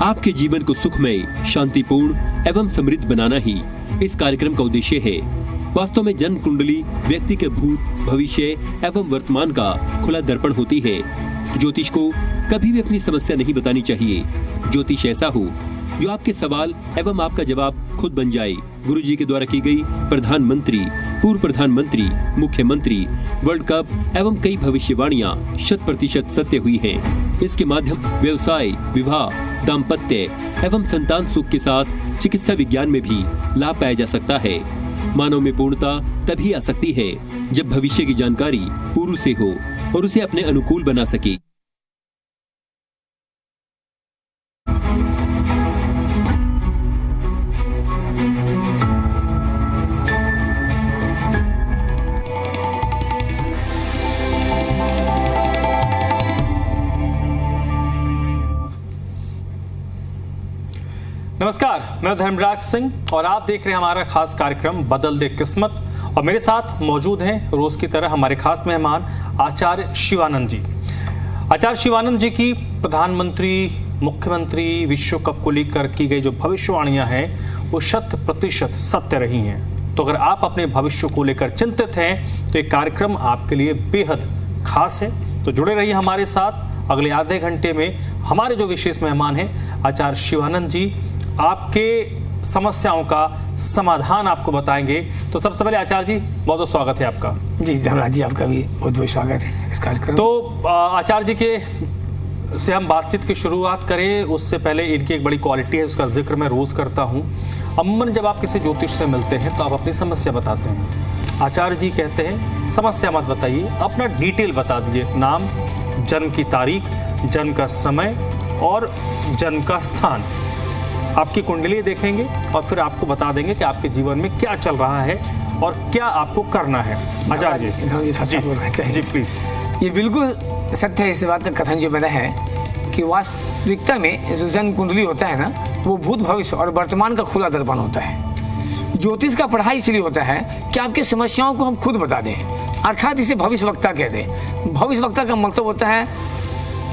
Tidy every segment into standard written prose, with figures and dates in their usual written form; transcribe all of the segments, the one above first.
आपके जीवन को सुखमय, शांतिपूर्ण एवं समृद्ध बनाना ही इस कार्यक्रम का उद्देश्य है। वास्तव में जन्म कुंडली व्यक्ति के भूत, भविष्य एवं वर्तमान का खुला दर्पण होती है। ज्योतिष को कभी भी अपनी समस्या नहीं बतानी चाहिए। ज्योतिष ऐसा हो जो आपके सवाल एवं आपका जवाब खुद बन जाए। गुरुजी के द्वारा की गई प्रधानमंत्री, पूर्व प्रधानमंत्री, मुख्यमंत्री, वर्ल्ड कप एवं कई भविष्यवाणियां 100% सत्य हुई हैं। इसके माध्यम व्यवसाय, विवाह, दाम्पत्य एवं संतान सुख के साथ चिकित्सा विज्ञान में भी लाभ पाया जा सकता है। मानव में पूर्णता तभी आ सकती है जब भविष्य की जानकारी पूर्व से हो और उसे अपने अनुकूल बना सके। नमस्कार, मैं धर्मराज सिंह और आप देख रहे हैं हमारा खास कार्यक्रम बदल दे किस्मत। और मेरे साथ मौजूद हैं रोज की तरह हमारे खास मेहमान आचार्य शिवानंद जी। आचार्य शिवानंद जी की प्रधानमंत्री, मुख्यमंत्री, विश्व कप को लेकर की गई जो भविष्यवाणियां हैं वो 100% सत्य रही हैं। तो अगर आप अपने भविष्य को लेकर चिंतित हैं तो ये कार्यक्रम आपके लिए बेहद खास है। तो जुड़े रहिए हमारे साथ। अगले आधे घंटे में हमारे जो विशेष मेहमान हैं आचार्य शिवानंद जी आपके समस्याओं का समाधान आपको बताएंगे। तो सबसे पहले आचार्य जी बहुत बहुत स्वागत है आपका। जी धर्मराज जी, आपका भी बहुत बहुत स्वागत है इस कार्यक्रम। तो आचार्य जी के से हम बातचीत की शुरुआत करें उससे पहले इनकी एक बड़ी क्वालिटी है, उसका जिक्र मैं रोज करता हूँ। अमूमन जब आप किसी ज्योतिष से मिलते हैं तो आप अपनी समस्या बताते हैं। आचार्य जी कहते हैं समस्या मत बताइए, अपना डिटेल बता दीजिए, नाम, जन्म की तारीख, जन्म का समय और जन्म का स्थान। आपकी कुंडली देखेंगे और फिर आपको बता देंगे कि आपके जीवन में क्या चल रहा है और क्या आपको करना है। आचार्य जी प्लीज। ये बिल्कुल सत्य है। इस बात का कथन जो मेरा है कि वास्तविकता में जो जन्म कुंडली होता है ना, वो भूत, भविष्य और वर्तमान का खुला दर्पण होता है। ज्योतिष का पढ़ाई इसलिए होता है कि आपकी समस्याओं को हम खुद बता दें, अर्थात इसे भविष्यवक्ता कहते हैं। भविष्यवक्ता का मतलब होता है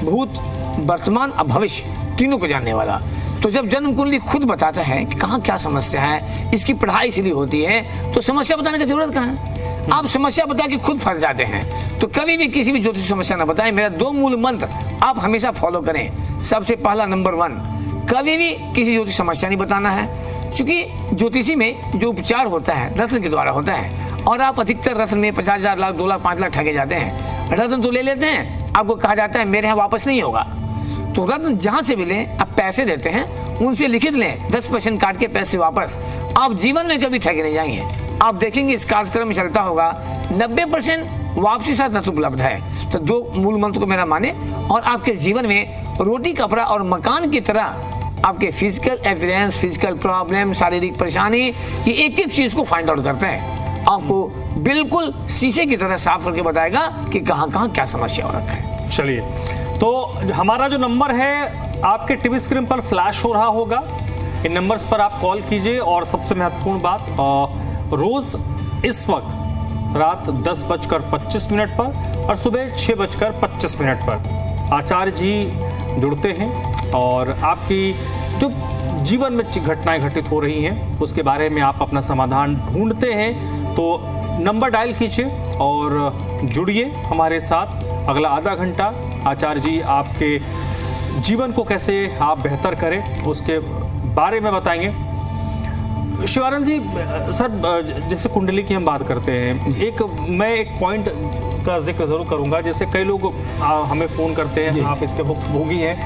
भूत, वर्तमान और भविष्य तीनों को जानने वाला। तो जब जन्म कुंडली खुद बताता है कि कहाँ क्या समस्या है, इसकी पढ़ाई इसलिए होती है, तो समस्या बताने की जरूरत कहाँ है। आप समस्या बता के खुद फंस जाते हैं। तो कभी भी किसी भी ज्योतिष समस्या ना बताएं। मेरा 2 मूल मंत्र आप हमेशा फॉलो करें। सबसे पहला नंबर 1, कभी भी किसी ज्योतिष समस्या नहीं बताना है, क्योंकि ज्योतिषी में जो उपचार होता है रत्न के द्वारा होता है और आप अधिकतर रत्न में 50,000, लाख, 2 लाख, 5 लाख ठगे जाते हैं। रत्न तो ले लेते हैं, आपको कहा जाता है मेरे यहाँ वापस नहीं होगा। तो रत्न जहाँ से भी लें, आप पैसे देते हैं, उनसे लिखित लें 10% काट के पैसे वापस। आप जीवन में कभी ठगे नहीं जाएंगे। आप देखेंगे इस कार्यक्रम में चलता होगा 90% वापसी साथ रत्न उपलब्ध है। तो 2 मूल मंत्र को मेरा माने और आपके जीवन में रोटी, कपड़ा और मकान की तरह आपके फिजिकल एविडेंस, फिजिकल प्रॉब्लम, शारीरिक परेशानी, ये एक चीज को फाइंड आउट करते हैं। आपको बिल्कुल शीशे की तरह साफ करके बताएगा कि कहाँ कहाँ क्या समस्या हो रखा है। चलिए, तो हमारा जो नंबर है आपके टीवी स्क्रीन पर फ्लैश हो रहा होगा। इन नंबर्स पर आप कॉल कीजिए। और सबसे महत्वपूर्ण बात, रोज इस वक्त रात 10:25 पर और सुबह 6:25 पर आचार्य जी जुड़ते हैं और आपकी जो जीवन में घटनाएं घटित हो रही हैं उसके बारे में आप अपना समाधान ढूंढते हैं। तो नंबर डायल कीजिए और जुड़िए हमारे साथ। अगला आधा घंटा आचार्य जी आपके जीवन को कैसे आप बेहतर करें उसके बारे में बताएंगे। शिवानंद जी, सर जैसे कुंडली की हम बात करते हैं, मैं एक पॉइंट का जिक्र जरूर करूंगा। जैसे कई लोग हमें फ़ोन करते हैं, आप इसके भुक्तभोगी हैं,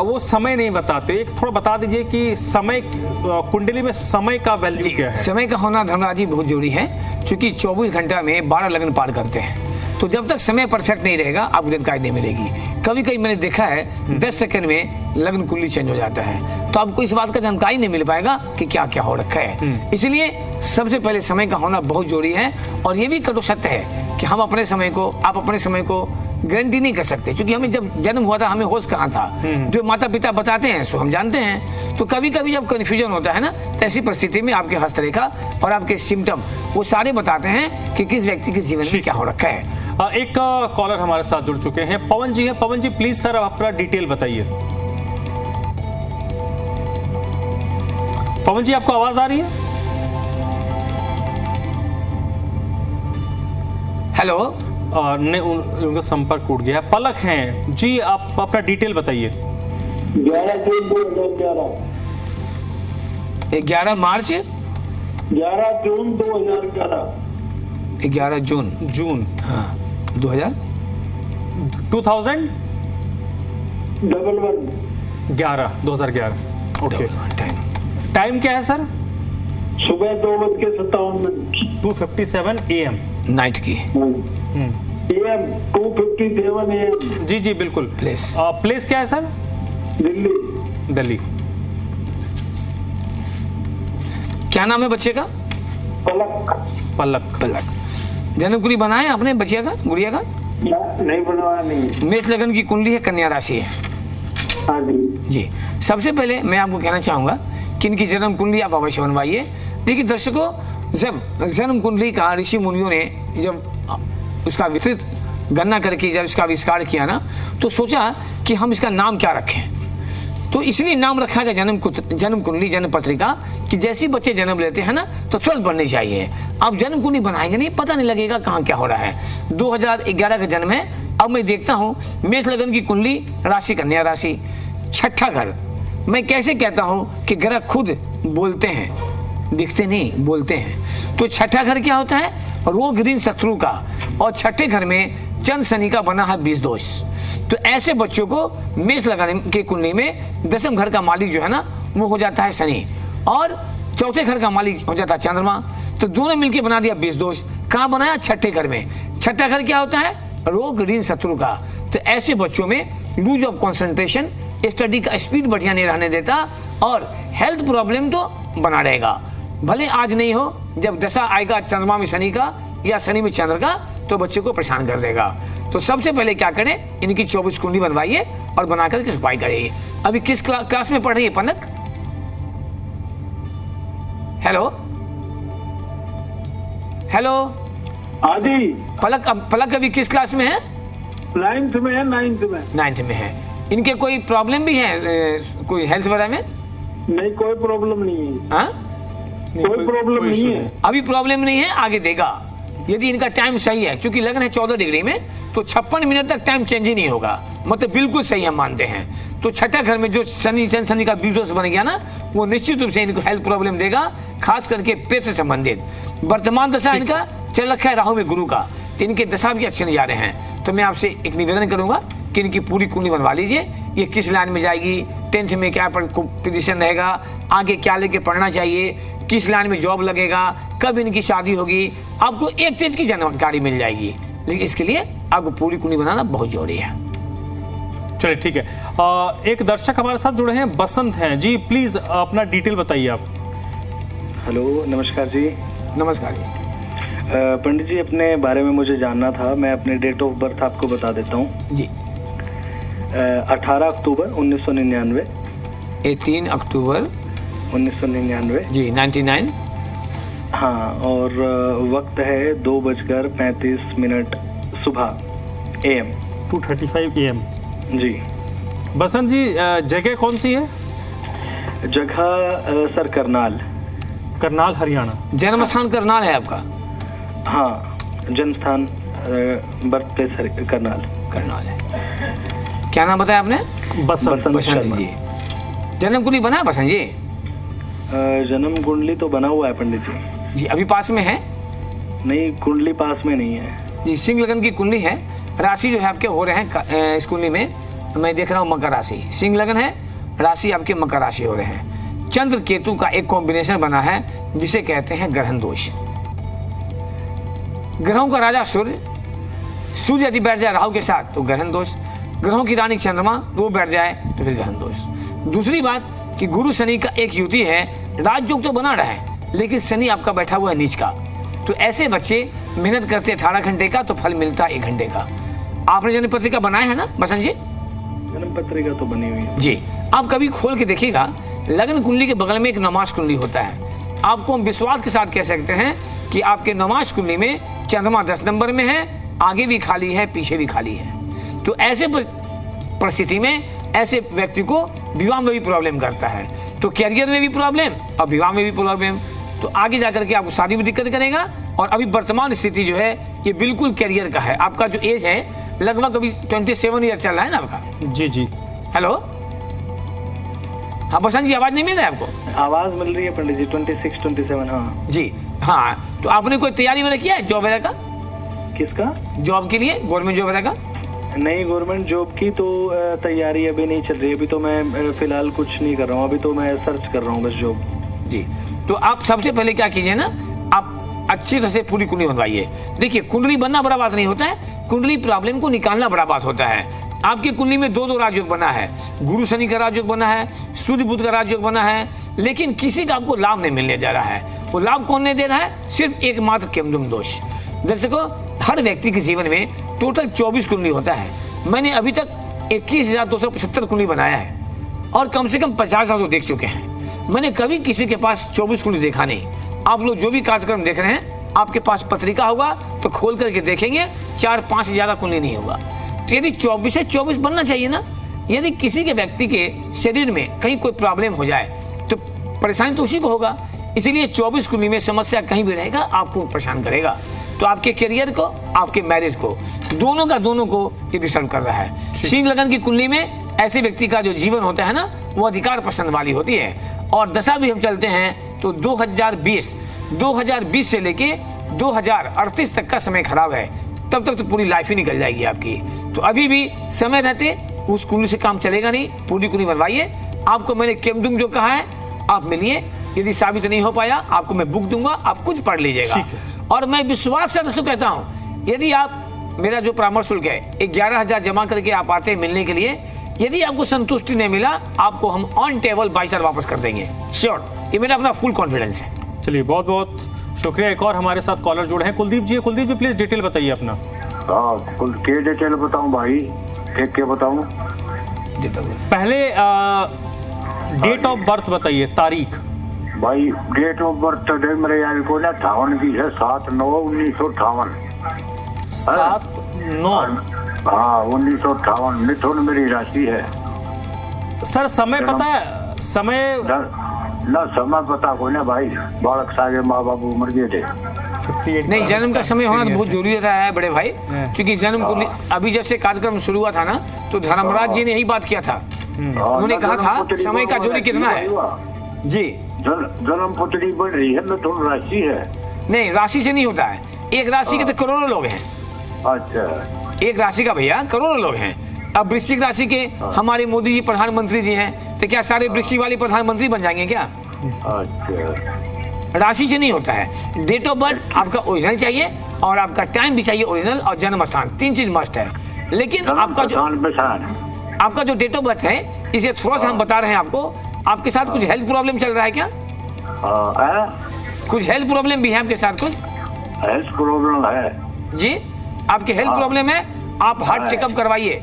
वो समय नहीं बताते। एक थोड़ा बता दीजिए कि समय, कुंडली में समय का वैल्यू क्या है? समय का होना धर्मराज जी बहुत जरूरी है, क्योंकि 24 घंटा में 12 लग्न पार करते हैं। तो जब तक समय परफेक्ट नहीं रहेगा आपको जानकारी नहीं मिलेगी। कभी कभी मैंने देखा है 10 सेकंड में लग्न कुंडली चेंज हो जाता है, तो आपको इस बात का जानकारी नहीं मिल पाएगा कि क्या क्या हो रखा है। इसलिए सबसे पहले समय का होना बहुत जरूरी है। और ये भी कटु सत्य है कि हम अपने समय को, आप अपने समय को गारंटी नहीं कर सकते, क्योंकि हमें जब जन्म हुआ था हमें होश कहाँ था। जो माता पिता बताते हैं सो हम जानते हैं। तो कभी कभी जब कन्फ्यूजन होता है ना, तो ऐसी परिस्थिति में आपके हस्तरेखा और आपके सिम्टम वो सारे बताते हैं कि किस व्यक्ति के जीवन में क्या हो रखा है। एक कॉलर हमारे साथ जुड़ चुके हैं, पवन जी हैं। पवन जी प्लीज सर अपना डिटेल बताइए। पवन जी, आपको आवाज आ रही है? हेलो। नहीं, उनका संपर्क टूट गया है। पलक हैं जी, आप अपना डिटेल बताइए। 11 जून 2011। 11 मार्च 11 जून 2011। 11 जून जून हाँ 2000 2011। ओके। टाइम क्या है सर? सुबह 2:57। 2:57 AM। नाइट की। AM 2:57 AM। जी जी बिल्कुल। प्लेस क्या है सर? दिल्ली। दिल्ली। क्या नाम है बच्चे का? पलक। पलक। पलक। जन्म कुंडली बनाए आपने बच्चिया का, गुड़िया का? नहीं बनवाया, नहीं। मेष लगन की कुंडली है, कन्या राशि है। हाँ जी। जी, सबसे पहले मैं आपको कहना चाहूंगा कि इनकी जन्म कुंडली आप अवश्य बनवाइए। देखिए दर्शकों, जब जन्म कुंडली का ऋषि मुनियों ने जब उसका विस्तृत गणना करके जब इसका आविष्कार किया ना, तो सोचा कि हम इसका नाम क्या रखें। तो इसलिए नाम रखा गया जन्म कुंडली, जन्म पत्रिका, कि जैसे बच्चे जन्म लेते हैं ना तो तुरंत बननी चाहिए। अब जन्म कुंडली बनाएंगे नहीं, पता नहीं लगेगा कहाँ क्या हो रहा है। 2011 का जन्म है। अब मैं देखता हूँ मेष लगन की कुंडली, राशि कन्या राशि, छठा घर। मैं कैसे कहता हूँ कि ग्रह खुद बोलते हैं, दिखते नहीं, बोलते हैं। तो छठा घर क्या होता है? रोग ऋण शत्रु का। और छठे घर में चंद्र शनि का बना है 20 दोष। तो ऐसे बच्चों को मेष लगन के कुंडली में दसम घर का मालिक जो है ना वो हो जाता है शनि, और चौथे घर का मालिक हो जाता है चंद्रमा। तो दोनों मिलकर बना दिया 20 दोष। कहाँ बनाया? छठे घर में। छठा घर क्या होता है? रोग ऋण शत्रु का। तो ऐसे बच्चों में लूज ऑफ कंसंट्रेशन, स्टडी का स्पीड बढ़िया नहीं रहने देता, और हेल्थ प्रॉब्लम तो बना रहेगा। भले आज नहीं हो, जब दशा आएगा चंद्रमा में शनि का या शनि में चंद्र का, तो बच्चे को परेशान कर देगा। तो सबसे पहले क्या करें, इनकी 24 कुंडली बनवाइए और बनाकर किस उपाय करिए। अभी किस क्लास में पढ़ रही है पलक? Hello hello. हाँ जी। पलक अभी किस क्लास में है? 9th में है। 9th में है। इनके कोई प्रॉब्लम भी है कोई हेल्थ वगैरह में? नहीं, कोई प्रॉब्लम नहीं है। हाँ, कोई प्रॉब्लम नहीं है। अभी प्रॉब्लम नहीं है, आगे देगा यदि इनका टाइम सही है। क्योंकि लगन है 14 डिग्री में, तो 56 मिनट तक टाइम चेंज ही नहीं होगा, मतलब बिल्कुल सही हम मानते हैं। तो छठा घर में जो शनि का 20 दोष बन गया ना, वो निश्चित रूप से इनको हेल्थ प्रॉब्लम देगा, खास करके पेट से संबंधित। वर्तमान दशा इनका चल रखा है राहु में गुरु का, तो इनके दशा भी अच्छे नहीं जा रहे हैं। तो मैं आपसे एक निवेदन करूंगा कि इनकी पूरी कुंडली बनवा लीजिए। ये किस लाइन में जाएगी, 10th में क्या पोजीशन रहेगा, आगे क्या लेके पढ़ना चाहिए, किस लाइन में जॉब लगेगा, कब इनकी शादी होगी, आपको एक चीज की जानकारी मिल जाएगी। लेकिन इसके लिए आपको पूरी कुंडली बनाना बहुत जरूरी है। चलिए ठीक है। एक दर्शक हमारे साथ जुड़े हैं, बसंत हैं जी। प्लीज अपना डिटेल बताइए आप। हेलो, नमस्कार जी। नमस्कार जी। पंडित जी, अपने बारे में मुझे जानना था। मैं अपने डेट ऑफ बर्थ आपको बता देता हूँ जी। 18 अक्टूबर 1999। 18 अक्टूबर 1999 जी, 99। हाँ, और वक्त है 2:35 सुबह AM। 2:35 AM जी। बसंत जी, जगह कौन सी है? जगह सर करनाल। करनाल, हरियाणा। जन्म स्थान करनाल है आपका? हाँ, जन्म स्थान बर्थ प्लेस करनाल। करनाल है। क्या नाम बताया आपने? बसंत। बसंत जी। जन्म कुंडली बना है बसंत जी? जन्म कुंडली तो बना हुआ है पंडित जी। जी, अभी पास में है? नहीं, कुंडली पास में नहीं है जी। सिंह लगन की कुंडली है। राशि जो है आपके हो रहे हैं इस कुंडली में, मैं देख रहा हूँ मकर राशि। सिंह लगन है, राशि आपके मकर राशि हो रहे हैं। चंद्र केतु का एक कॉम्बिनेशन बना है जिसे कहते हैं ग्रहण दोष। ग्रहों का राजा सूर्य यदि बैठ जाए राहु के साथ तो ग्रहण दोष, ग्रहों की रानी चंद्रमा वो बैठ जाए तो फिर ग्रहण दोष। दूसरी बात कि गुरु शनि का एक युति है, राजयोग तो बना रहा है लेकिन शनि आपका बैठा हुआ है नीच का। तो ऐसे बच्चे मेहनत करते 18 घंटे का तो फल मिलता 1 घंटे का। आपने जन्म पत्रिका बनाया है ना बसंत जी? जन्म पत्रिका तो बनी हुई है जी। आप कभी खोल के देखिएगा, लगन कुंडली के बगल में एक नमाज कुंडली होता है। आपको हम विश्वास के साथ कह सकते हैं कि आपके नमाज कुंडली में चंद्रमा 10 नंबर में है, आगे भी खाली है, पीछे भी खाली है। तो ऐसे परिस्थिति में ऐसे व्यक्ति को विवाह में भी प्रॉब्लम करता है। तो कैरियर में भी प्रॉब्लम और विवाह में भी प्रॉब्लम, तो आगे जाकर के आपको शादी में दिक्कत करेगा। और अभी वर्तमान स्थिति जो है ये बिल्कुल कैरियर का है। आपका जो एज है लगभग अभी 27 ईयर चल रहा है ना आपका? जी जी। हेलो, हाँ बसंत जी, आवाज नहीं मिल रहा है आपको? आवाज मिल रही है पंडित जी, 26 27। हाँ जी हाँ। तो आपने कोई तैयारी वगैरह किया है जॉब वगैरह का? किसका? जॉब के लिए, गवर्नमेंट जॉब वगैरह का? नहीं, गवर्नमेंट जॉब की तो तैयारी अभी नहीं चल रही। अभी तो मैं फिलहाल कुछ नहीं कर रहा हूँ, अभी तो मैं सर्च कर रहा हूँ बस जॉब। जी, तो आप सबसे पहले क्या कीजिए ना, आप अच्छी तरह से पूरी कुंडली बनवाइए। देखिए, कुंडली बनना बड़ा बात नहीं होता है, कुंडली प्रॉब्लम को निकालना बड़ा बात होता है। आपकी कुंडली में दो राजयोग बना है, गुरु शनि का राजयोग बना है, सूर्य बुध का राजयोग बना है, लेकिन किसी का आपको लाभ नहीं मिलने जा रहा है। वो लाभ कौन नहीं दे रहा है? सिर्फ एकमात्र केमदुम दोष। दर्शकों, हर व्यक्ति के जीवन में टोटल 24 कुंडली होता है। मैंने अभी तक 21,275 कुंडली बनाया है और कम से कम 50,000 तो देख चुके हैं। मैंने कभी किसी के पास 24 कुंडली देखा नहीं। आप लोग जो भी कार्यक्रम देख रहे हैं, आपके पास पत्रिका होगा तो खोल करके देखेंगे 4-5 से ज्यादा कुंडली नहीं होगा। तो यदि 24 से 24 बनना चाहिए ना। यदि किसी के व्यक्ति के शरीर में कहीं कोई प्रॉब्लम हो जाए तो परेशानी तो उसी को होगा। इसीलिए 24 कुंडली में समस्या कहीं भी रहेगा आपको परेशान करेगा। तो आपके करियर को, आपके मैरिज को, दोनों को ये डिस्टर्ब कर रहा है। सिंह लगन की कुंडली में ऐसे व्यक्ति का जो जीवन होता है ना, वो अधिकार पसंद वाली होती है। और दशा भी हम चलते हैं तो 2020 से लेके 2038 तक का समय खराब है। तब तक तो पूरी लाइफ ही निकल जाएगी आपकी। तो अभी भी समय रहते उस कुंडली से काम चलेगा नहीं, पूरी कुंडली बनवाइए। आपको मैंने केमदुम जो कहा है आप मिलिए, यदि साबित नहीं हो पाया आपको मैं बुक दूंगा, आप कुछ पढ़ लीजिएगा। और मैं विश्वास से कहता हूँ, यदि आप मेरा जो परामर्श शुल्क है 11,000 जमा करके आप आते हैं मिलने के लिए, यदि आपको संतुष्टि नहीं मिला आपको हम ऑन टेबल 22,000 वापस कर देंगे, श्योर। ये मेरा अपना फुल कॉन्फिडेंस है। चलिए, बहुत बहुत शुक्रिया। एक और हमारे साथ कॉलर जुड़े हैं, कुलदीप जी। कुलदीप जी, प्लीज डिटेल बताइए अपना। हाँ, क्या डिटेल बताऊं भाई? क्या बताऊं? पहले डेट ऑफ बर्थ बताइए, तारीख। भाई डेट ऑफ बर्थ मेरे यार को ना 58 की है, 7/9/1958। 7/9। हाँ, 1958। मिथुन मेरी राशि है। सर समय पता है? समय ना समय पता कोई ना भाई, बालक सागे माँ बाप मर गए थे। नहीं, जन्म का समय होना तो बहुत जरूरी होता है बड़े भाई, क्योंकि जन्म कुंडली अभी जैसे कार्यक्रम शुरू हुआ था ना, तो धर्मराज जी ने यही बात किया था। उन्होंने कहा था समय का जोड़ी कितना है जी। जन्म पुत्री बढ़ रही है, मिथुन राशि है। नहीं, राशि से नहीं होता है। एक राशि के तो करोड़ों लोग हैं। अच्छा, एक राशि का भैया करोड़ों लोग हैं। अब वृश्चिक राशि के हमारे मोदी जी प्रधानमंत्री जी हैं, तो क्या सारे वृश्चिक वाले प्रधानमंत्री बन जाएंगे क्या? अच्छा, राशि से नहीं होता है। डेट ऑफ बर्थ आपका ओरिजिनल चाहिए और आपका टाइम भी चाहिए ओरिजिनल, और जन्म स्थान, 3 चीज मस्ट है। लेकिन आपका जो डेट ऑफ बर्थ है, इसे थोड़ा सा हम बता रहे हैं आपको। आपके साथ कुछ हेल्थ प्रॉब्लम चल रहा है क्या? कुछ हेल्थ प्रॉब्लम भी है आपके साथ? कुछ हेल्थ प्रॉब्लम है जी। आपके हेल्थ प्रॉब्लम है, आप हार्ट चेकअप करवाइए,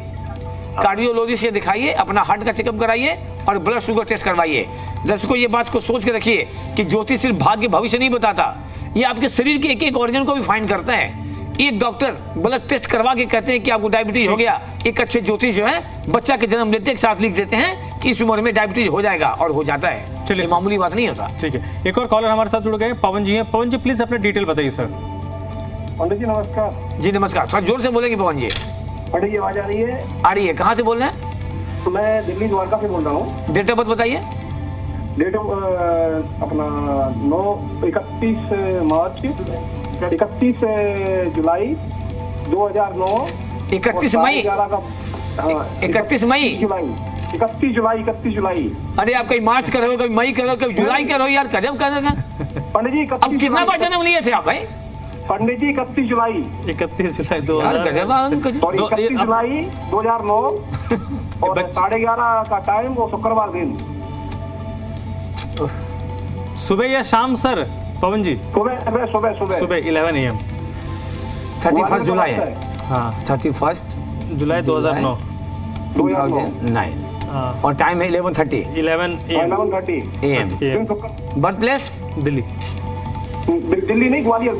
कार्डियोलॉजिस्ट से दिखाइए, अपना हार्ट का चेकअप कराइए और ब्लड शुगर टेस्ट करवाइए। दर्शकों, ये बात को सोच के रखिए कि ज्योतिष सिर्फ भाग्य भविष्य नहीं बताता, ये आपके शरीर के एक एक ऑर्गन को भी फाइंड करता है। एक डॉक्टर ब्लड टेस्ट करवा के कहते हैं कि आपको डायबिटीज हो गया, एक अच्छे ज्योतिष जो है बच्चा के जन्म लेते एक साथ लिख देते हैं कि इस उम्र में डायबिटीज हो जाएगा, और हो जाता है। चलिए, मामूली बात नहीं होता। ठीक है, एक और कॉलर हमारे साथ जुड़ गए, पवन जी हैं। पवन जी, प्लीज अपने डिटेल बताइए सर। पंडित जी नमस्कार। जी नमस्कार। थोड़ा जोर से बोलेंगे पवन जी। पंडित जी आवाज आ रही है? आ रही है। कहाँ से बोल रहे हैं? तो मैं दिल्ली द्वारका से बोल रहा हूँ। डेट ऑफ बर्थ बताइए। डेट ऑफ अपना 31 मार्च 31 जुलाई 2009। 31 मई? 31 मई? 31 जुलाई। अरे आप कहीं मार्च कर रहे हो, कभी मई कर रहे हो, कभी जुलाई कर रहे हो, यार गजब कर रहे हैं। पंडित जी अब कितना बार जन्म लिए थे आप भाई? पंडित जी 31 जुलाई 2009 और 11:30 का टाइम, वो शुक्रवार दिन। सुबह या शाम सर? पवन जी सुबह 11 AM। 31 जुलाई है। हाँ, 31 जुलाई 2009। और टाइम है 11:30 AM। Birth place? Delhi. Delhi नहीं, ग्वालियर।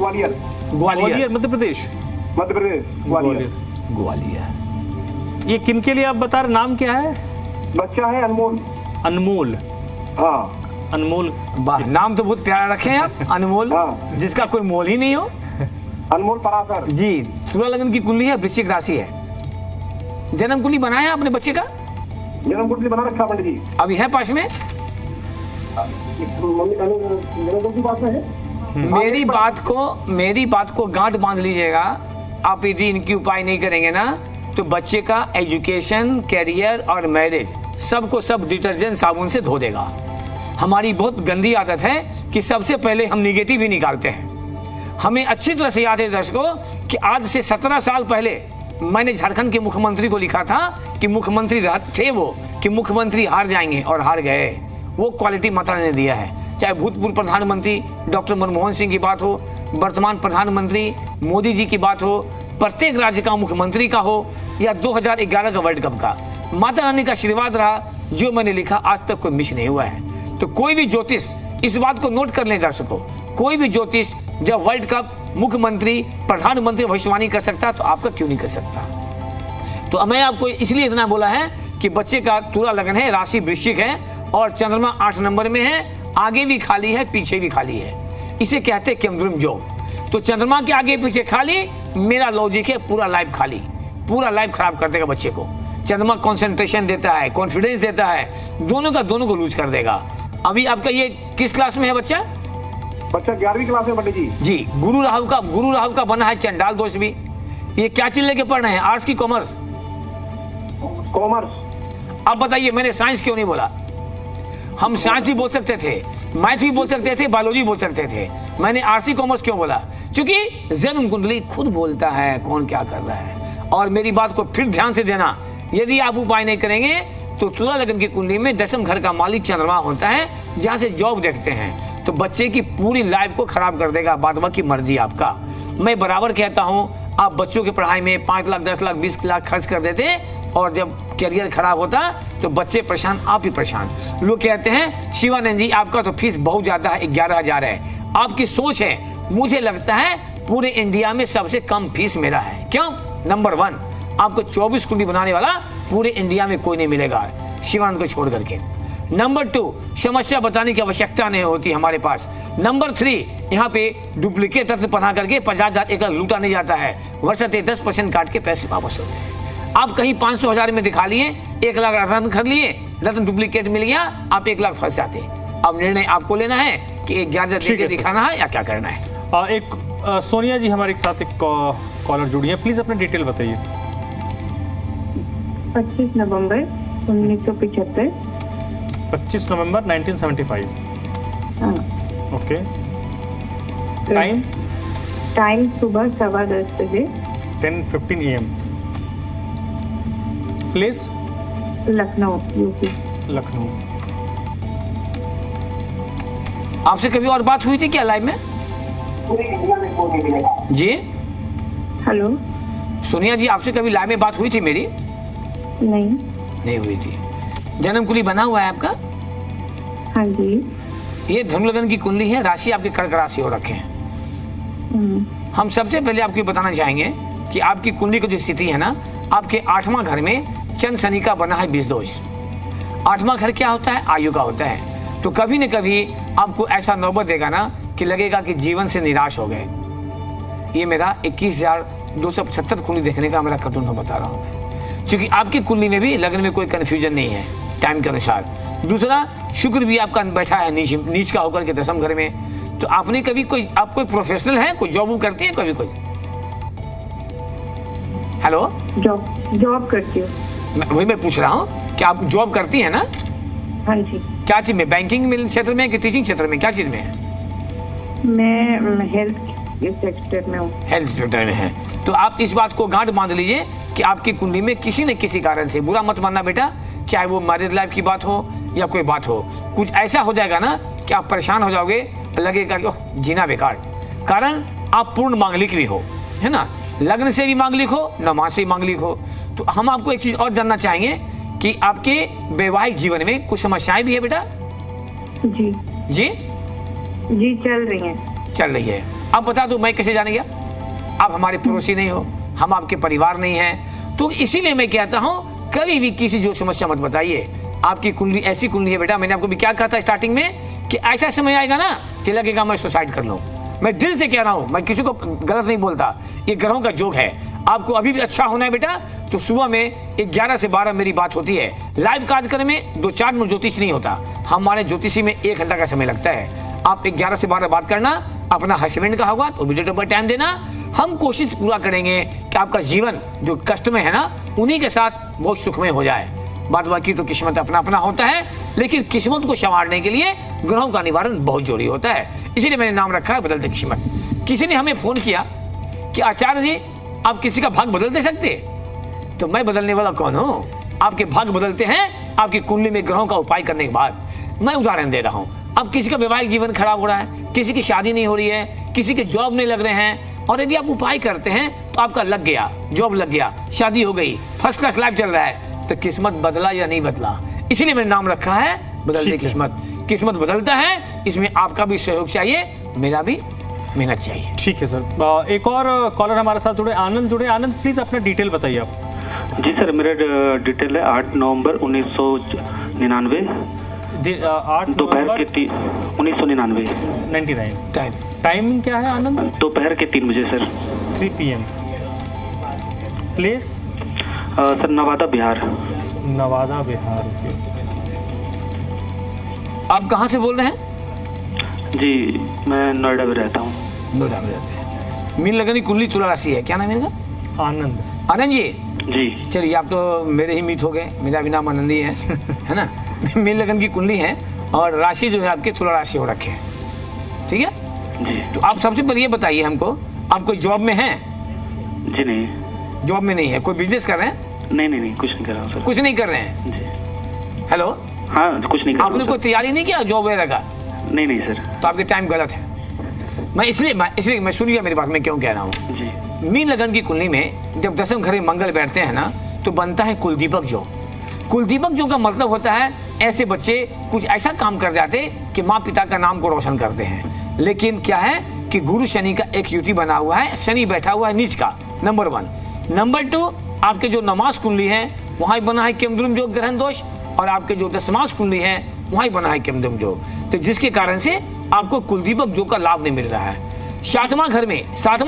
ग्वालियर मध्य प्रदेश। ग्वालियर। ग्वालियर। ये किन के लिए आप बता रहे, नाम क्या है? बच्चा है अनमोल। अनमोल। हाँ अनमोल, वाह, नाम तो बहुत प्यारा रखे हैं आप, अनमोल, हाँ। जिसका कोई मोल ही नहीं हो। अनमोल पराशर। जी, तुला लगन की कुंडली है, वृश्चिक राशि है। जन्म कुंडली बनाया आपने बच्चे का? जन्म कुंडली बना रखा पंडित जी। अभी है पास में? मम्मी जन्म कुंडली पास में है। मेरी बात को गांठ बांध लीजिएगा। आप यदि इनकी उपाय नहीं करेंगे ना तो बच्चे का एजुकेशन, कैरियर और मैरिज सबको सब डिटर्जेंट साबुन से धो देगा। हमारी बहुत गंदी आदत है कि सबसे पहले हम निगेटिव ही निकालते हैं। हमें अच्छी तरह से याद है दर्शकों कि आज से 17 साल पहले मैंने झारखंड के मुख्यमंत्री को लिखा था कि मुख्यमंत्री थे वो कि मुख्यमंत्री हार जाएंगे, और हार गए। वो क्वालिटी माता ने दिया है। चाहे भूतपूर्व प्रधानमंत्री डॉक्टर मनमोहन सिंह की बात हो, वर्तमान प्रधानमंत्री मोदी जी की बात हो, प्रत्येक राज्य का मुख्यमंत्री का हो, या 2011 का वर्ल्ड कप का, माता रानी का आशीर्वाद रहा। जो मैंने लिखा आज तक कोई मिस नहीं हुआ है। तो कोई भी ज्योतिष, इस बात को नोट कर लें दर्शकों, कोई भी ज्योतिष जब वर्ल्ड कप, मुख्यमंत्री, प्रधानमंत्री भविष्यवाणी कर सकता तो आपका क्यों नहीं कर सकता? तो मैं आपको इसलिए इतना बोला है कि बच्चे का तुला लगन है, राशि वृश्चिक है और चंद्रमा 8 नंबर में है। आगे भी खाली है, पीछे भी खाली है। इसे कहते हैं केंद्रुम योग। तो चंद्रमा के आगे पीछे खाली, मेरा लॉजिक है पूरा लाइफ खाली, पूरा लाइफ खराब कर देगा बच्चे को। चंद्रमा कंसंट्रेशन देता है, कॉन्फिडेंस देता है, दोनों को लूज कर देगा। अभी आपका ये किस क्लास में है बच्चा? बच्चा 11वीं क्लास में पंडित जी। जी, गुरु राहु का बना है चंडाल दोष भी। ये क्या चीज लेके पढ़ रहे हैं, आर्ट्स की कॉमर्स? कॉमर्स। अब बताइए मैंने साइंस क्यों नहीं बोला? हम साइंस भी बोल सकते थे, मैथ भी बोल सकते थे, बायोलॉजी बोल सकते थे। मैंने आरसी कॉमर्स क्यों बोला? क्योंकि जन्म कुंडली खुद बोलता है कौन क्या कर रहा है। और मेरी बात को फिर ध्यान से देना, यदि आप उपाय नहीं करेंगे तो तुला लगन की कुंडली में 10वें घर का मालिक चंद्रमा होता है, जहां से जॉब देखते हैं, तो बच्चे की पूरी लाइफ को खराब कर देगा। बाद बाकी मर्जी आपका। मैं बराबर कहता हूं, आप बच्चों की पढ़ाई में 5 लाख, 10 लाख, 20 लाख खर्च कर देते, और जब करियर खराब होता तो बच्चे परेशान, आप ही परेशान। लोग कहते हैं शिवानंद जी आपका तो फीस बहुत ज्यादा है, 11,000 है। आपकी सोच है, मुझे लगता है पूरे इंडिया में सबसे कम फीस मेरा है। क्यों? नंबर 1, आपको 24 कुंडली बनाने वाला पूरे इंडिया में कोई नहीं मिलेगा शिवानंद को छोड़ करके। नंबर 2, समस्या बताने की आवश्यकता नहीं होती हमारे पास। नंबर 3, यहाँ पे डुप्लीकेट तत्व बना करके 50,000, 1 लाख लूटा नहीं जाता है। वर्षते 10% काट के पैसे वापस होते हैं। आप कहीं 500,000 में दिखा लिए, 1 लाख रत्न कर लिए, रत्न डुप्लीकेट मिल गया, आप 1 लाख फंस जाते। अब निर्णय आपको लेना है कि 11,000 देके दिखाना है या क्या करना है। सोनिया जी हमारे साथ एक कॉलर जुड़ी है, प्लीज अपना डिटेल बताइए। 25 नवंबर 1975। 25 नवंबर 1975। हाँ। ओके। टाइम सुबह 10:15 बजे। 10:15 AM। Place? Lucknow, UP. Lucknow. आपसे कभी और बात हुई थी क्या लाइव में? जी हेलो, सोनिया जी, आपसे कभी लाइव में बात हुई थी मेरी? नहीं हुई थी। जन्म कुंडली बना हुआ है आपका? हाँ जी। ये धनु लग्न की कुंडली है, राशि आपके कर्क राशि हो रखे हैं। हम सबसे पहले आपको बताना चाहेंगे कि आपकी कुंडली की जो स्थिति है ना, आपके 8वां घर में चंद्र शनि का बना है 20 दोष। 8वां घर क्या होता है? आयु का होता है। तो कभी न कभी आपको ऐसा नौबत देगा ना कि लगेगा कि जीवन से निराश हो गए। ये मेरा 21,275 कुंडली देखने का मेरा कटुन बता रहा हूँ मैं, क्योंकि आपकी कुंडली में भी लग्न में कोई कंफ्यूजन नहीं है टाइम के अनुसार। दूसरा, शुक्र भी आपका बैठा है नीच का होकर के 10वें घर में। तो आपने कभी आप कोई प्रोफेशनल है, कोई जॉब करती है कभी? कोई हेलो, जॉब करती हूँ। वही मैं पूछ रहा हूँ कि आप जॉब करती है ना? हाँ जी। क्या चीज में? बैंकिंग में क्षेत्र में कि टीचिंग क्षेत्र में? क्या चीज में है? मैं हेल्थ सेक्टर में हूँ। हेल्थ सेक्टर में है। तो आप इस बात को गांठ बांध लीजिए कि आपकी कुंडली में किसी न किसी कारण से, बुरा मत मानना बेटा, चाहे वो मैरिज लाइफ की बात हो या कोई बात हो, कुछ ऐसा हो जाएगा ना कि आप परेशान हो जाओगे, लगेगा कि ओह जीना बेकार। कारण आप पूर्ण मांगलिक भी हो, है ना, लग्न से भी मांगलिक हो, नौमा से भी मांगलिक हो। तो हम आपको एक चीज और जानना चाहेंगे कि आपके वैवाहिक जीवन में कुछ समस्याएं भी है बेटा? जी जी जी चल रही है। अब बता दो मैं कैसे जाने गया? आप हमारे पड़ोसी नहीं हो, हम आपके परिवार नहीं हैं। तो इसीलिए मैं कहता हूं कभी भी किसी जो समस्या मत बताइए। आपकी कुंडली ऐसी कुंडली है बेटा, मैंने आपको भी क्या कहा था स्टार्टिंग में कि ऐसा समय आएगा ना कि लगेगा मैं सुसाइड कर लूं। मैं दिल से कह रहा हूं, मैं किसी को गलत नहीं बोलता, ये ग्रहों का जोग है। आपको अभी भी अच्छा होना है बेटा, तो सुबह में 11 से 12 मेरी बात होती है। लाइव कार्यक्रम में 2-4 मिनट ज्योतिष नहीं होता, हमारे ज्योतिषी में 1 घंटा का समय लगता है। आप 11 से 12 बात करना, अपना हस्बैंड का होगा तो वीडियो पर टाइम देना। हम कोशिश पूरा करेंगे कि आपका जीवन जो कष्ट में है ना, उन्हीं के साथ बहुत सुखमय हो जाए। बात बाकी तो किस्मत अपना अपना होता है, लेकिन किस्मत को संवारने के लिए ग्रहों का निवारण बहुत जरूरी होता है। इसीलिए मैंने नाम रखा है बदलते किस्मत। किसी ने हमें फोन किया कि आचार्य जी आप किसी का भाग बदल दे सकते? तो मैं बदलने वाला कौन हूँ? आपके भाग बदलते हैं आपकी कुंडली में ग्रहों का उपाय करने के बाद। मैं उदाहरण दे रहा हूँ, अब किसी का वैवाहिक जीवन खराब हो रहा है, किसी की शादी नहीं हो रही है, किसी के जॉब नहीं लग रहे हैं, और यदि आप उपाय करते हैं तो आपका लग गया, जॉब लग गया, शादी हो गई, फर्स्ट क्लास लाइफ चल रहा है, तो किस्मत बदला या नहीं बदला? इसीलिए मैंने नाम रखा है बदलते किस्मत। किस्मत बदलता है, इसमें आपका भी सहयोग चाहिए, मेरा भी मेहनत चाहिए। ठीक है सर। एक और कॉलर हमारे साथ जुड़े, आनंद जुड़े। आनंद प्लीज अपना डिटेल बताइए आप। जी सर, मेरा डिटेल है 8 नवंबर 1999 दोपहर के 1999 टाइमिंग क्या है आनंद? दोपहर के 3 बजे sir. 3 PM। Place sir Nawada Bihar. Nawada Bihar. आप कहाँ से बोल रहे हैं? जी मैं नोएडा में रहता हूँ। नोएडा में रहते हैं। मीन लगन की कुंडली तुला राशि है, क्या नाम है इनका? आनंद। आनंद जी जी चलिए, आप तो मेरे ही मीत हो गए, मेरा भी नाम आनंद ही है है ना। मीन लगन की कुंडली है और राशि जो है आपके तुला राशि हो रखे है, ठीक है जी। तो आप सबसे पहले ये बताइए हमको, आप कोई जॉब में हैं? जी नहीं। जॉब में नहीं है। कोई बिजनेस कर रहे हैं? नहीं कुछ नहीं कर रहा हूँ सर। कुछ नहीं कर रहे हैं? जी। हेलो, हाँ कुछ नहीं कर रहा हूँ आपने कोई तैयारी नहीं किया जॉब वगैरह का? नहीं सर। तो आपके टाइम गलत है। मैं इसलिए सुनिए मेरी बात, मैं क्यों कह रहा हूँ। जी। मीन लगन की कुंडली में जब 10वें घर में मंगल बैठते हैं ना, तो बनता है कुलदीपक योग। कुलदीपक योग का मतलब होता है ऐसे बच्चे कुछ ऐसा काम कर जाते कि माँ पिता का नाम को रोशन करते हैं। लेकिन क्या है कि गुरु शनि का एक युति बना हुआ है, शनि बैठा हुआ है नीच का, नंबर 1। नंबर 2, आपके जो नमाज कुंडली है वहाँ बना है केमद्रुम योग ग्रहण दोष, और आपके जो दशमास कुंडली है वहाँ बना है केमद्रुम योग, तो जिसके कारण से आपको कुलदीपक योग का लाभ नहीं मिल रहा है। 7वां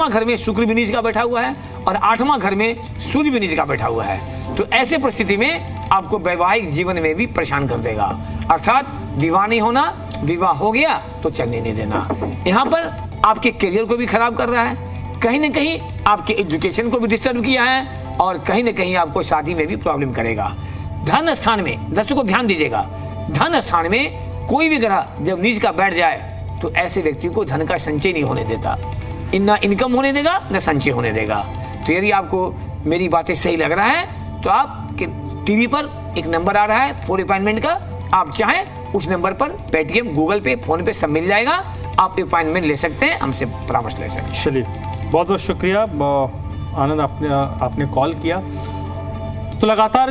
घर में शुक्र भी नीच का बैठा हुआ है और 8वां घर में सूर्य भी नीच का बैठा हुआ है। तो ऐसे परिस्थिति में आपको वैवाहिक जीवन में भी परेशान कर देगा, अर्थात दीवानी होना, विवाह हो गया तो चलने नहीं देना। यहाँ पर आपके करियर को भी खराब कर रहा है, कहीं ना कहीं आपके एजुकेशन को भी डिस्टर्ब किया है, और कहीं ना कहीं आपको शादी में भी प्रॉब्लम करेगा। धन स्थान में, दर्शकों ध्यान दीजिएगा, धन स्थान में कोई भी ग्रह जब नीच का बैठ जाए तो ऐसे व्यक्ति को धन का संचय नहीं होने देता, ना इनकम होने देगा ना संचय होने देगा। तो यदि आपको मेरी बातें सही लग रहा है तो आप टीवी पर एक नंबर आ रहा है फॉर अपॉइंटमेंट का, आप चाहें उस नंबर पर पेटीएम, गूगल पे, फोन पे सब मिल जाएगा, आप अपॉइंटमेंट ले सकते हैं, हमसे परामर्श ले सकते हैं। चलिए, बहुत बहुत शुक्रिया आनंद, आपने कॉल किया। तो लगातार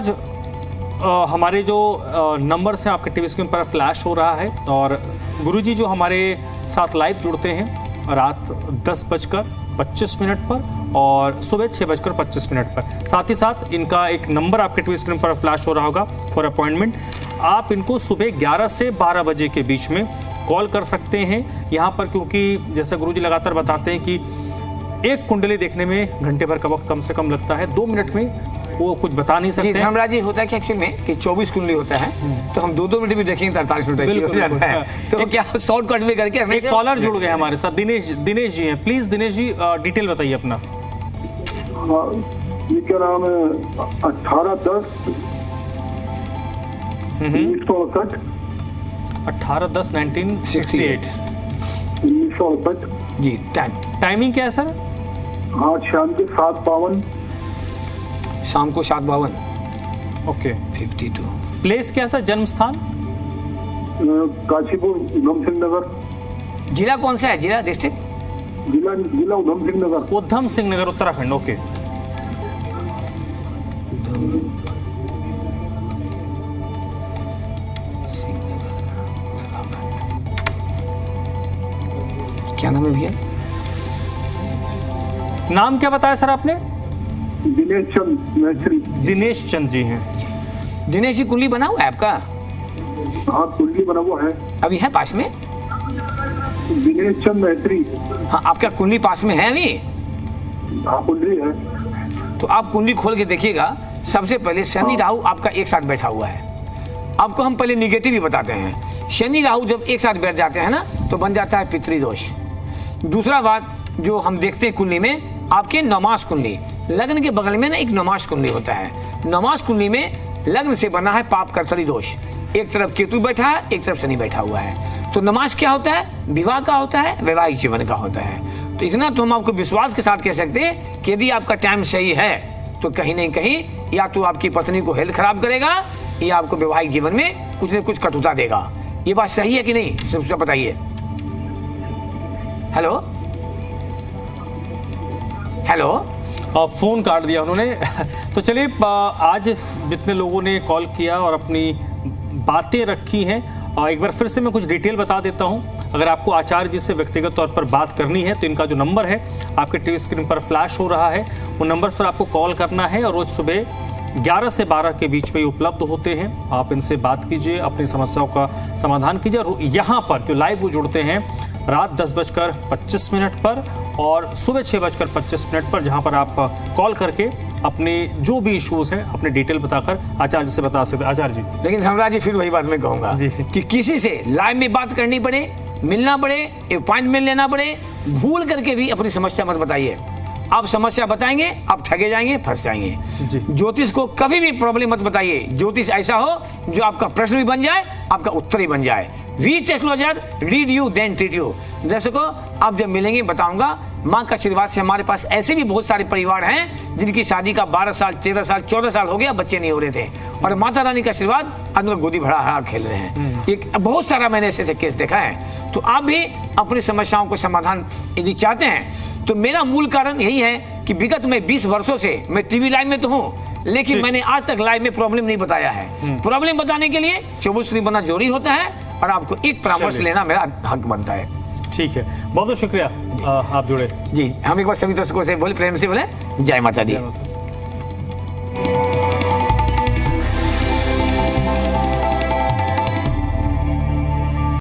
हमारे जो नंबर्स हैं आपके टीवी स्क्रीन पर फ्लैश हो रहा है, और गुरुजी जो हमारे साथ लाइव जुड़ते हैं रात 10:25 पर और सुबह 6:25 पर। साथ ही साथ इनका एक नंबर आपके टीवी स्क्रीन पर फ्लैश हो रहा होगा फॉर अपॉइंटमेंट। आप इनको सुबह 11 से 12 बजे के बीच में कॉल कर सकते हैं यहाँ पर, क्योंकि जैसा गुरुजी लगातार बताते हैं कि एक कुंडली देखने में घंटे भर का वक्त कम से कम लगता है, 2 मिनट में वो कुछ बता नहीं सकते। धर्मराज जी, होता है कि एक्चुअल में कि 24 कुंडली होता है, तो हम 2-2 मिनट भी देखेंगे 43 मिनट तो क्या शॉर्टकट में करके। एक कॉलर जुड़ गए हमारे साथ, दिनेश जी हैं। प्लीज दिनेश जी डिटेल बताइए अपना। ये क्या नाम है? 18/10/1968। 18/10/1968 जी। टाइमिंग क्या है सर? आज शाम के 7:52। शाम को 7:52। ओके। 52। प्लेस क्या सर, जन्म स्थान? काशीपुर, उधम सिंह नगर। जिला कौन सा है? जिला, डिस्ट्रिक्ट? जिला उधम सिंह नगर। उधम सिंह नगर, उत्तराखंड। ओके। क्या नाम है भैया? नाम क्या बताया सर आपने? दिनेश चंद मैत्री। दिनेश चंद जी हैं। दिनेश जी, कुंडली बना हुआ है आपका? हाँ कुंडली बना हुआ है। अभी है पास में? दिनेश चंद मैत्री। हाँ, आपका कुंडली पास में है अभी? हाँ कुंडली है। तो आप कुंडली खोल के देखिएगा। सबसे पहले शनि राहु आपका एक साथ बैठा हुआ है। आपको हम पहले निगेटिव ही बताते हैं। शनि राहु जब एक साथ बैठ जाते हैं ना तो बन जाता है पितृदोष। दूसरा बात जो हम देखते हैं कुंडली में, आपके नमाज कुंडली, लग्न के बगल में ना एक नमाज कुंडली होता है। नमाज कुंडली में लग्न से बना है पाप कर्तरी दोष। एक तरफ केतु बैठा है, एक तरफ शनि बैठा हुआ है। तो नमाज क्या होता है? विवाह का होता है, वैवाहिक जीवन का होता है। तो इतना तो हम आपको विश्वास के साथ कह सकते हैं कि यदि आपका टाइम सही है तो कहीं नहीं कहीं या तो आपकी पत्नी को हेल्थ खराब करेगा या आपको वैवाहिक जीवन में कुछ न कुछ कटुता देगा। ये बात सही है कि नहीं, सबसे बताइए। हेलो हेलो, फोन काट दिया उन्होंने। तो चलिए, आज जितने लोगों ने कॉल किया और अपनी बातें रखी हैं, एक बार फिर से मैं कुछ डिटेल बता देता हूं। अगर आपको आचार्य जी से व्यक्तिगत तौर पर बात करनी है तो इनका जो नंबर है आपके टीवी स्क्रीन पर फ्लैश हो रहा है, उन नंबर्स पर आपको कॉल करना है और रोज सुबह 11 से 12 के बीच में उपलब्ध होते हैं। आप इनसे बात कीजिए, अपनी समस्याओं का समाधान कीजिए। यहाँ पर जो लाइव वो जुड़ते हैं रात 10:25 पर और सुबह 6:25 पर, जहाँ पर आप कॉल करके अपने जो भी इश्यूज हैं अपने डिटेल बताकर आचार्य जी से बता सकते हैं। आचार्य जी, लेकिन धर्मराज जी फिर वही बात मैं कहूँगा कि किसी से लाइव में बात करनी पड़े, मिलना पड़े, अपॉइंटमेंट लेना पड़े, भूल करके भी अपनी समस्या मत बताइए। आप समस्या बताएंगे आप ठगे जाएंगे, फंस जाएंगे। ज्योतिष को कभी भी प्रॉब्लम मत बताइए। ज्योतिष ऐसा हो जो आपका प्रश्न भी बन जाए, आपका उत्तर ही बन जाए। Read astrologer, read you then treat you. दर्शकों, आप जब मिलेंगे बताऊंगा। माँ का आशीर्वाद से हमारे पास ऐसे भी बहुत सारे परिवार हैं जिनकी शादी का 12 साल, 13 साल, 14 साल हो गया, बच्चे नहीं हो रहे थे, और माता रानी का आशीर्वाद अंदर गोदी भरा खेल रहे हैं। एक बहुत सारा मैंने ऐसे केस देखा है। तो आप भी अपनी समस्याओं को समाधान यदि चाहते हैं तो मेरा मूल कारण यही है कि विगत में 20 वर्षों से मैं टीवी लाइन में तो हूँ, लेकिन मैंने आज तक लाइव में प्रॉब्लम नहीं बताया है। प्रॉब्लम बताने के लिए 24 स्क्रीन बनना जरूरी होता है और आपको एक परामर्श लेना मेरा हक बनता है। ठीक है, बहुत बहुत शुक्रिया आप जुड़े। जी, हम एक बार सभी दर्शकों से बोले, प्रेम से बोले, जय माता दी।